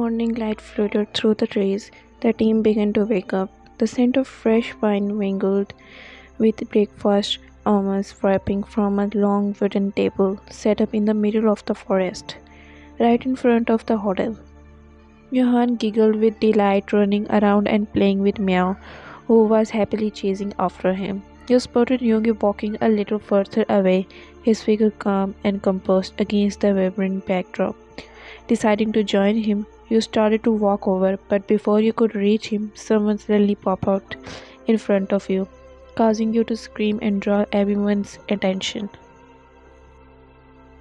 morning light floated through the trees, the team began to wake up. The scent of fresh pine mingled with breakfast aromas wrapping from a long wooden table set up in the middle of the forest, right in front of the hotel. Johan giggled with delight, running around and playing with Meow, who was happily chasing after him. You spotted Yoongi walking a little further away, his figure calm and composed against the vibrant backdrop. Deciding to join him, you started to walk over, but before you could reach him, someone suddenly popped out in front of you, causing you to scream and draw everyone's attention.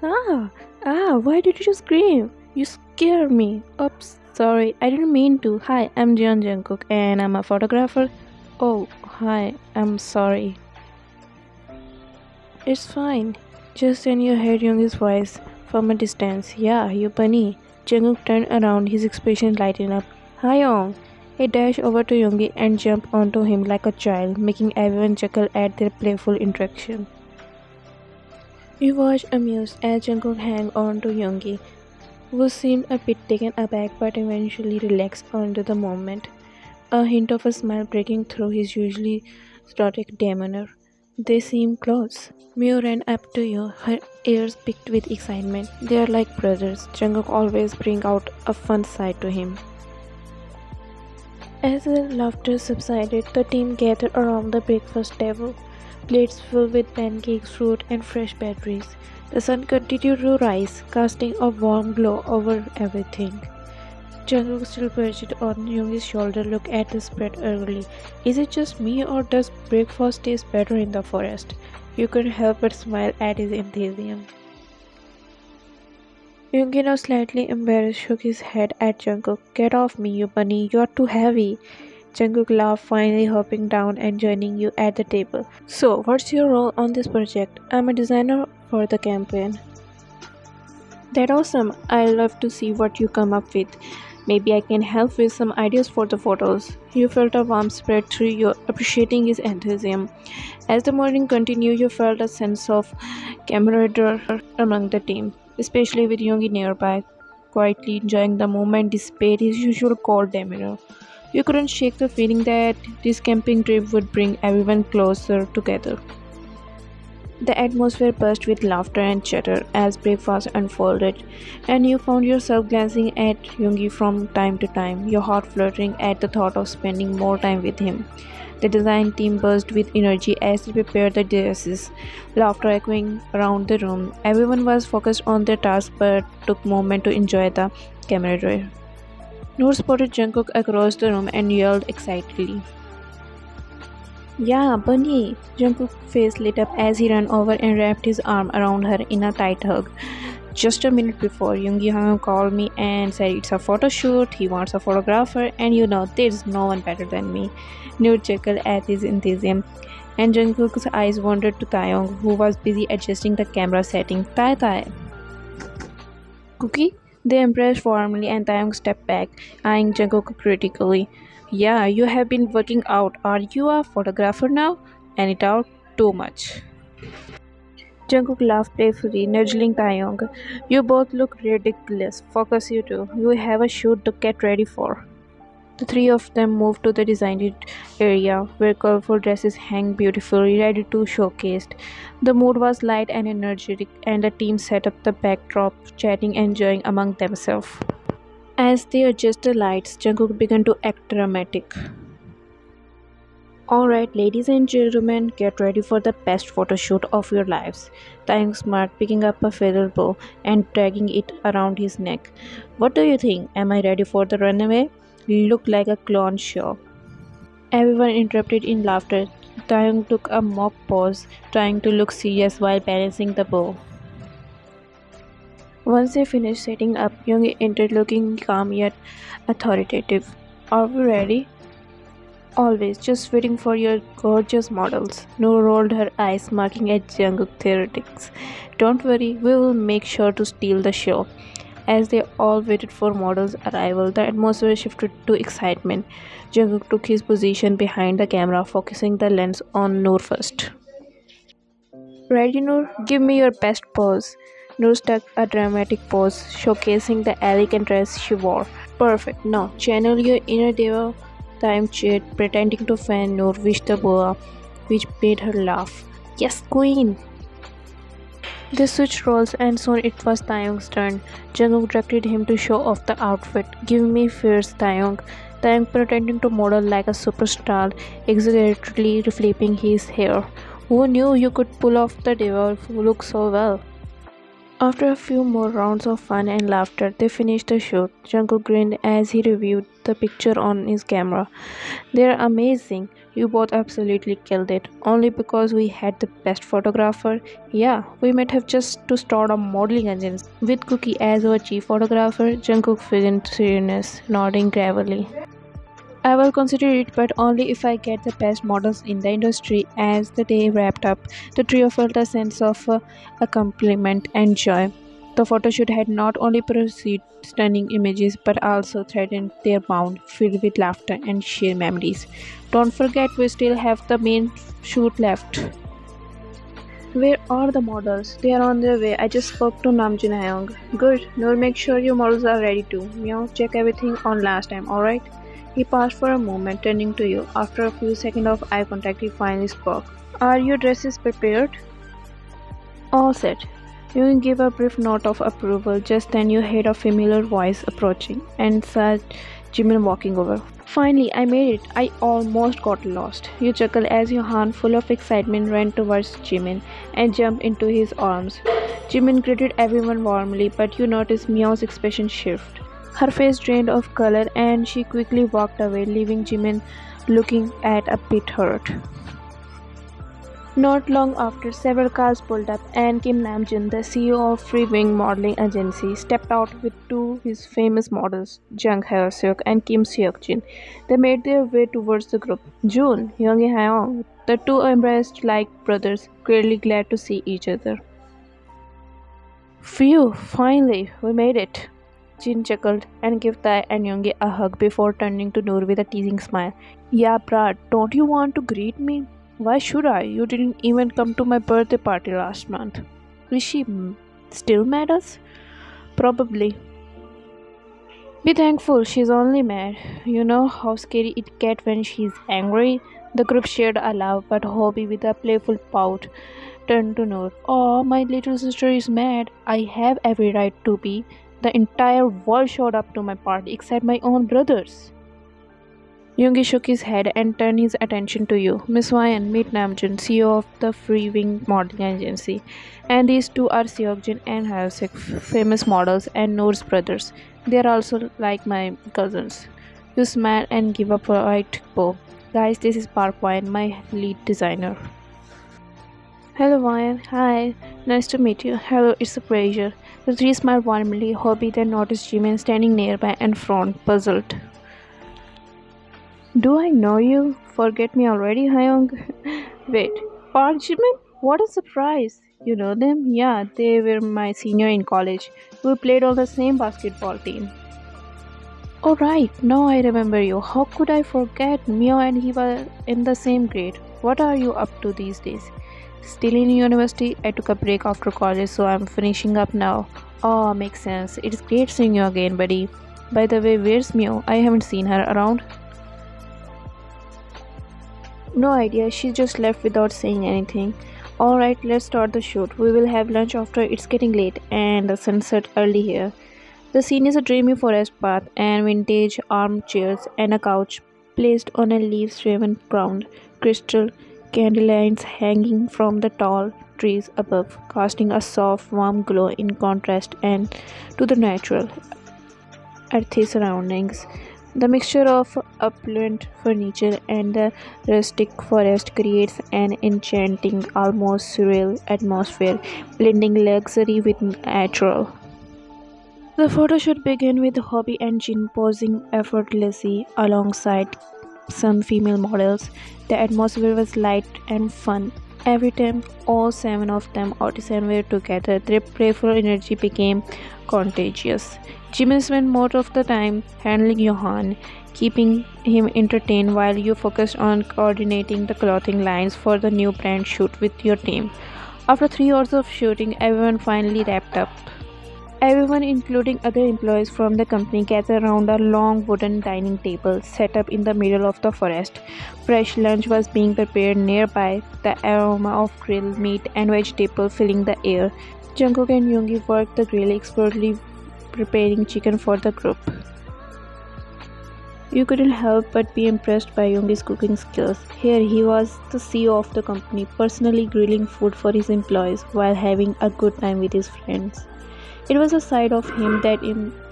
Ah, why did you scream? You scared me. Oops, sorry, I didn't mean to. Hi, I'm Jeon Jungkook and I'm a photographer. Oh, hi, I'm sorry. It's fine. Just then you heard Young's voice from a distance. Yeah, you bunny. Jungkook turned around, his expression lighting up. Hi Young. He dashed over to Yoongi and jumped onto him like a child, making everyone chuckle at their playful interaction. You watched amused as Jungkook hung on to Yoongi, who seemed a bit taken aback but eventually relaxed onto the moment, a hint of a smile breaking through his usually stoic demeanor. They seem close. Mio ran up to you, her ears picked with excitement. They are like brothers. Jungkook always bring out a fun side to him. As the laughter subsided, the team gathered around the breakfast table, plates filled with pancakes, fruit, and fresh berries. The sun continued to rise, casting a warm glow over everything. Jungkook still perched on Yoongi's shoulder looked at the spread eagerly. Is it just me or does breakfast taste better in the forest? You couldn't help but smile at his enthusiasm. Yoongi, now slightly embarrassed, shook his head at Jungkook. Get off me, you bunny, you're too heavy. Jungkook laughed, finally hopping down and joining you at the table. So, what's your role on this project? I'm a designer for the campaign. That's awesome. I love to see what you come up with. Maybe I can help with some ideas for the photos. You felt a warm spread through you, appreciating his enthusiasm. As the morning continued, you felt a sense of camaraderie among the team, especially with Yoongi nearby, quietly enjoying the moment despite his usual cold demeanor. You couldn't shake the feeling that this camping trip would bring everyone closer together. The atmosphere buzzed with laughter and chatter as breakfast unfolded, and you found yourself glancing at Yoongi from time to time, your heart fluttering at the thought of spending more time with him. The design team buzzed with energy as they prepared the dishes, laughter echoing around the room. Everyone was focused on their task but took a moment to enjoy the camaraderie. Noor spotted Jungkook across the room and yelled excitedly. Yeah, Bunny! Jungkook's face lit up as he ran over and wrapped his arm around her in a tight hug. Just a minute before, Yoongi called me and said it's a photo shoot, he wants a photographer, and you know, there's no one better than me. Noor chuckled at his enthusiasm, and Jungkook's eyes wandered to Taeyong, who was busy adjusting the camera setting. Tai. Cookie? They embraced warmly and Taeyong stepped back, eyeing Jungkook critically. Yeah, you have been working out. Are you a photographer now? And it out too much. Jungkook laughed playfully, nudging Taeyong. You both look ridiculous. Focus you two. You have a shoot to get ready for. The three of them moved to the designated area where colorful dresses hang beautifully, ready to showcase. The mood was light and energetic, and the team set up the backdrop, chatting and enjoying among themselves. As they adjusted the lights, Jungkook began to act dramatic. Alright, ladies and gentlemen, get ready for the best photo shoot of your lives. Taeyong smirked, picking up a feather bow and dragging it around his neck. What do you think? Am I ready for the runaway? Look like a clown show. Everyone interrupted in laughter. Taeyong took a mock pose, trying to look serious while balancing the bow. Once they finished setting up, Yoongi entered looking calm yet authoritative. Are we ready? Always, just waiting for your gorgeous models. Noor rolled her eyes, smirking at Jungkook theoretics. Don't worry, we will make sure to steal the show. As they all waited for models' arrival, the atmosphere shifted to excitement. Jungkook took his position behind the camera, focusing the lens on Noor first. Ready, Noor? Give me your best pose. Noor struck a dramatic pose, showcasing the elegant dress she wore. Perfect. Now channel your inner Deva time chat, pretending to fan Noor wish the boa, which made her laugh. Yes, queen! They switched roles and soon it was Taeyong's turn. Jungkook directed him to show off the outfit. Give me fierce Taeyong. Taeyong pretending to model like a superstar, exaggeratedly flipping his hair. Who knew you could pull off the Deva look so well? After a few more rounds of fun and laughter, they finished the shoot. Jungkook grinned as he reviewed the picture on his camera. They're amazing. You both absolutely killed it. Only because we had the best photographer? Yeah, we might have just to start a modeling agency. With Cookie as our chief photographer, Jungkook feigned seriousness, nodding gravely. I will consider it, but only if I get the best models in the industry. As the day wrapped up, the trio felt a sense of accomplishment and joy. The photoshoot had not only produced stunning images but also threatened their bond, filled with laughter and shared memories. Don't forget, we still have the main shoot left. Where are the models? They are on their way. I just spoke to Namjoon Hyung. Good. Noor, make sure your models are ready too. Meow, check everything on last time, alright? He paused for a moment, turning to you. After a few seconds of eye contact, he finally spoke. Are your dresses prepared? All set. You gave a brief note of approval. Just then you heard a familiar voice approaching and saw Jimin walking over. Finally, I made it. I almost got lost. You chuckled as Johan, full of excitement, ran towards Jimin and jumped into his arms. Jimin greeted everyone warmly, but you noticed Meow's expression shift. Her face drained of color and she quickly walked away, leaving Jimin looking at a bit hurt. Not long after, several cars pulled up, and Kim Namjoon, the CEO of Free Wing Modeling Agency, stepped out with two of his famous models, Jung Hae-seok and Kim Seok-jin. They made their way towards the group. June, Yoongi Haeyoung, the two embraced like brothers, clearly glad to see each other. Phew, finally, we made it. Jin chuckled and gave Tai and Yoongi a hug before turning to Noor with a teasing smile. Yeah, Brad, don't you want to greet me? Why should I? You didn't even come to my birthday party last month. Is she still mad at us? Probably. Be thankful she's only mad. You know how scary it gets when she's angry? The group shared a laugh, but Hobby, with a playful pout, turned to Noor. Oh, my little sister is mad. I have every right to be. The entire world showed up to my party except my own brothers. Yoongi shook his head and turned his attention to you. Miss Ryan, meet Namjoon, CEO of the Free Wing Modeling Agency. And these two are Seokjin and Hyosik, famous models and Noor's brothers. They are also like my cousins. You smile and give up a right bow. Guys, this is Park Wine, my lead designer. Hello, Ryan. Hi. Nice to meet you. Hello, it's a pleasure. The three smiled warmly. Hobby then noticed Jimin standing nearby and frowned, puzzled. Do I know you? Forget me already, Hyung? Wait, Park Jimin? What a surprise! You know them? Yeah, they were my senior in college. We played on the same basketball team. Oh right, now I remember you. How could I forget? Mio and he were in the same grade. What are you up to these days? Still in university? I took a break after college, so I'm finishing up now. Oh, makes sense. It's great seeing you again, buddy. By the way, where's Mio? I haven't seen her around. No idea, she just left without saying anything. Alright, let's start the shoot. We will have lunch after it's getting late and the sunset early here. The scene is a dreamy forest path and vintage armchairs and a couch placed on a leaf-strewn ground. Crystal candlelights hanging from the tall trees above, casting a soft, warm glow in contrast and to the natural, earthy surroundings. The mixture of opulent furniture and the rustic forest creates an enchanting, almost surreal atmosphere, blending luxury with natural. The photo should begin with Hobby and Jin posing effortlessly alongside some female models. The atmosphere was light and fun. Every time all seven of them Ot7 were together, their playful energy became contagious. Jimmy spent most of the time handling Johan, keeping him entertained while you focused on coordinating the clothing lines for the new brand shoot with your team. After 3 hours of shooting, everyone finally wrapped up. Everyone, including other employees from the company, gathered around a long wooden dining table set up in the middle of the forest. Fresh lunch was being prepared nearby, the aroma of grilled meat and vegetable filling the air. Jungkook and Yoongi worked the grill expertly, preparing chicken for the group. You couldn't help but be impressed by Yoongi's cooking skills. Here he was the CEO of the company, personally grilling food for his employees while having a good time with his friends. It was a side of him that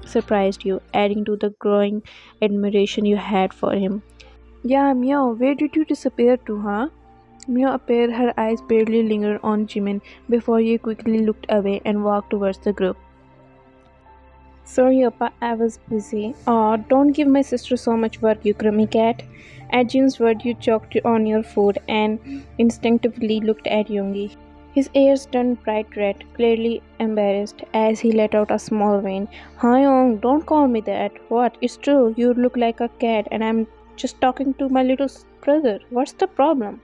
surprised you, adding to the growing admiration you had for him. Yeah, Meow, where did you disappear to, huh? Meow appeared, her eyes barely lingered on Jimin before he quickly looked away and walked towards the group. Sorry, Appa, I was busy. Oh, don't give my sister so much work, you crummy cat. At Jin's word, you choked on your food and instinctively looked at Yoongi. His ears turned bright red, clearly embarrassed, as he let out a small whine. Hyung, don't call me that. What? It's true, you look like a cat, and I'm just talking to my little brother. What's the problem?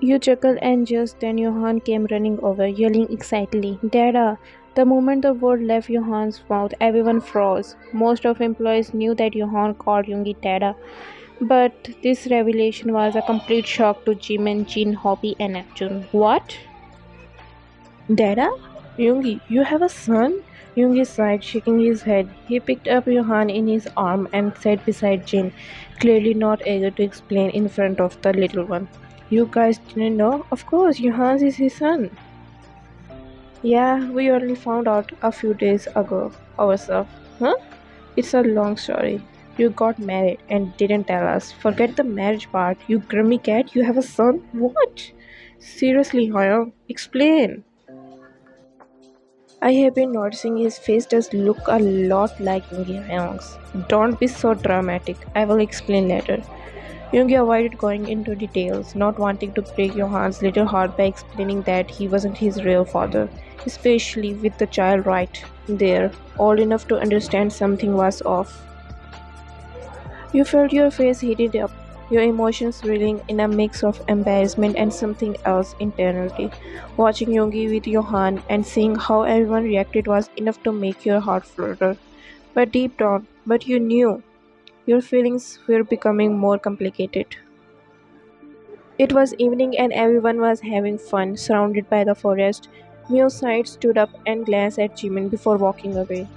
You chuckled, and just then Johan came running over, yelling excitedly, Dada! The moment the word left Johan's mouth, everyone froze. Most of employees knew that Johan called Yoongi Dada, but this revelation was a complete shock to Jimin, Jin, Hoppy, and Neptune. What? Dada? Yoongi, you have a son? Yoongi sighed, shaking his head. He picked up Johan in his arm and sat beside Jin, clearly not eager to explain in front of the little one. You guys didn't know? Of course, Johan is his son. Yeah, we only found out a few days ago ourselves. Huh? It's a long story. You got married and didn't tell us. Forget the marriage part. You grummy cat, you have a son? What? Seriously, Hoyo, explain. I have been noticing his face does look a lot like Yoongi Hyung's. Don't be so dramatic. I will explain later. Yoongi avoided going into details, not wanting to break Johan's little heart by explaining that he wasn't his real father, especially with the child right there, old enough to understand something was off. You felt your face heated up, your emotions reeling in a mix of embarrassment and something else internally. Watching Yoongi with Johan and seeing how everyone reacted was enough to make your heart flutter. But deep down, but you knew your feelings were becoming more complicated. It was evening and everyone was having fun, surrounded by the forest. Mio Side stood up and glanced at Jimin before walking away.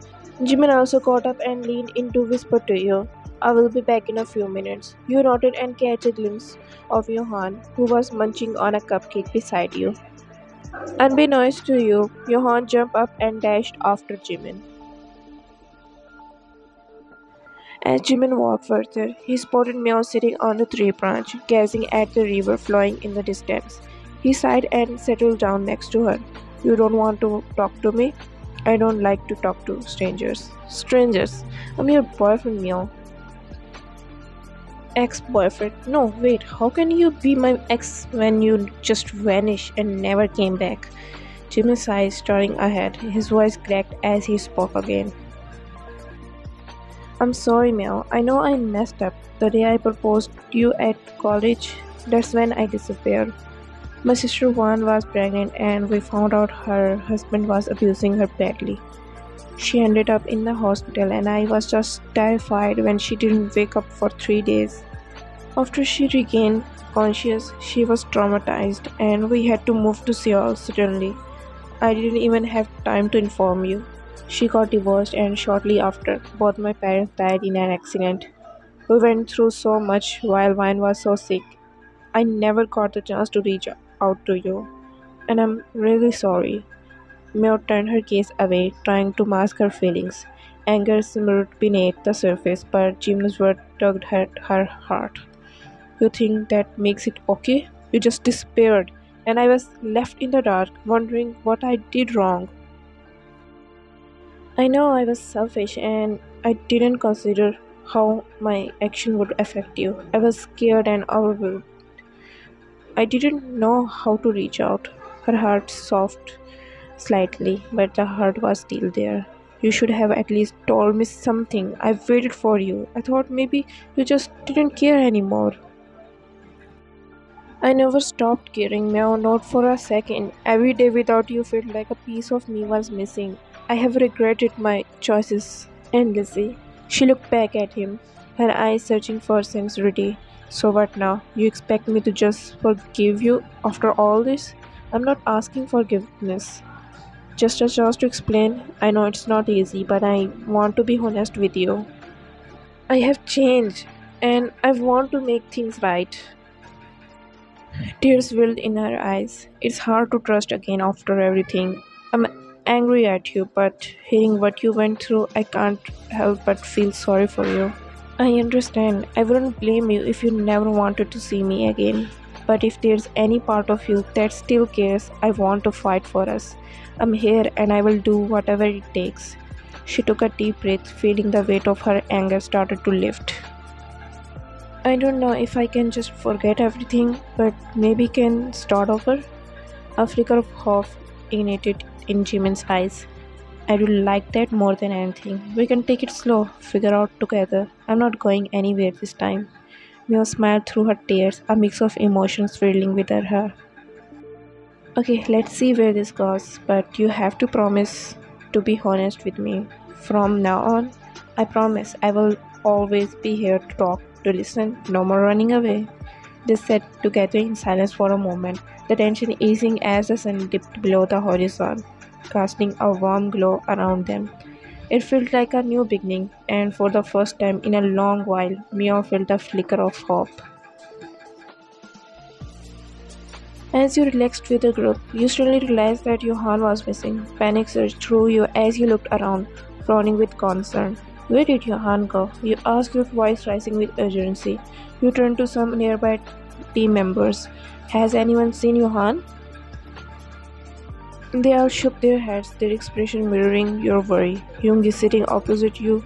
Jimin also got up and leaned in to whisper to you. I will be back in a few minutes. You nodded and catch a glimpse of Johan, who was munching on a cupcake beside you. Unbeknownst to you, Johan jumped up and dashed after Jimin. As Jimin walked further, he spotted Meow sitting on a tree branch, gazing at the river flowing in the distance. He sighed and settled down next to her. You don't want to talk to me? I don't like to talk to strangers. Strangers? I'm your boyfriend, Meow. Ex-boyfriend? No, wait, how can you be my ex when you just vanished and never came back? Jimin's eyes staring ahead, his voice cracked as he spoke again. I'm sorry, Meow. I know I messed up. The day I proposed to you at college, that's when I disappeared. My sister Wan was pregnant and we found out her husband was abusing her badly. She ended up in the hospital and I was just terrified when she didn't wake up for 3 days. After she regained conscious, she was traumatized and we had to move to Seoul suddenly. I didn't even have time to inform you. She got divorced and shortly after, both my parents died in an accident. We went through so much while Vine was so sick. I never got the chance to reach out to you. And I'm really sorry. Mio turned her gaze away, trying to mask her feelings. Anger simmered beneath the surface, but Jim's word tugged at her heart. You think that makes it okay? You just disappeared, and I was left in the dark, wondering what I did wrong. I know I was selfish and I didn't consider how my action would affect you. I was scared and overwhelmed. I didn't know how to reach out. Her heart softened slightly, but the heart was still there. You should have at least told me something. I waited for you. I thought maybe you just didn't care anymore. I never stopped caring, Meow, not for a second. Every day without you felt like a piece of me was missing. I have regretted my choices endlessly. She looked back at him, her eyes searching for sincerity. So what now? You expect me to just forgive you after all this? I'm not asking forgiveness. Just a chance to explain. I know it's not easy, but I want to be honest with you. I have changed and I want to make things right. Tears welled in her eyes. It's hard to trust again after everything. I'm angry at you, but hearing what you went through, I can't help but feel sorry for you. I understand. I wouldn't blame you if you never wanted to see me again. But if there's any part of you that still cares, I want to fight for us. I'm here and I will do whatever it takes. She took a deep breath, feeling the weight of her anger started to lift. I don't know if I can just forget everything, but maybe can start over. A flicker of hope ignited in Jimin's eyes. I do like that more than anything. We can take it slow, figure out together. I'm not going anywhere this time. Mio smiled through her tears, a mix of emotions swirling within her. Okay, let's see where this goes, but you have to promise to be honest with me. From now on, I promise I will always be here to talk, to listen, no more running away. They sat together in silence for a moment, the tension easing as the sun dipped below the horizon, casting a warm glow around them. It felt like a new beginning, and for the first time in a long while, Mia felt a flicker of hope. As you relaxed with the group, you suddenly realized that Johan was missing. Panic surged through you as you looked around, frowning with concern. Where did Johan go? You asked, your voice rising with urgency. You turned to some nearby team members. Has anyone seen Johan? They all shook their heads, their expression mirroring your worry. Yoongi, sitting opposite you,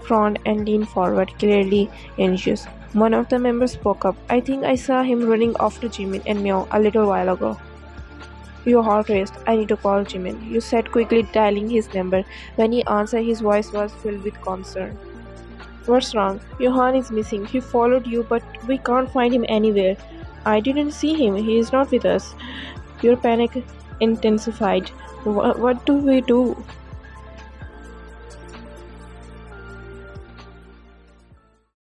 frowned and leaned forward, clearly anxious. One of the members spoke up. I think I saw him running after Jimin and Meow a little while ago. Your heart raced. I need to call Jimin. You said quickly, dialing his number. When he answered, his voice was filled with concern. What's wrong? Johan is missing. He followed you, but we can't find him anywhere. I didn't see him. He is not with us. Your panic intensified. What do we do?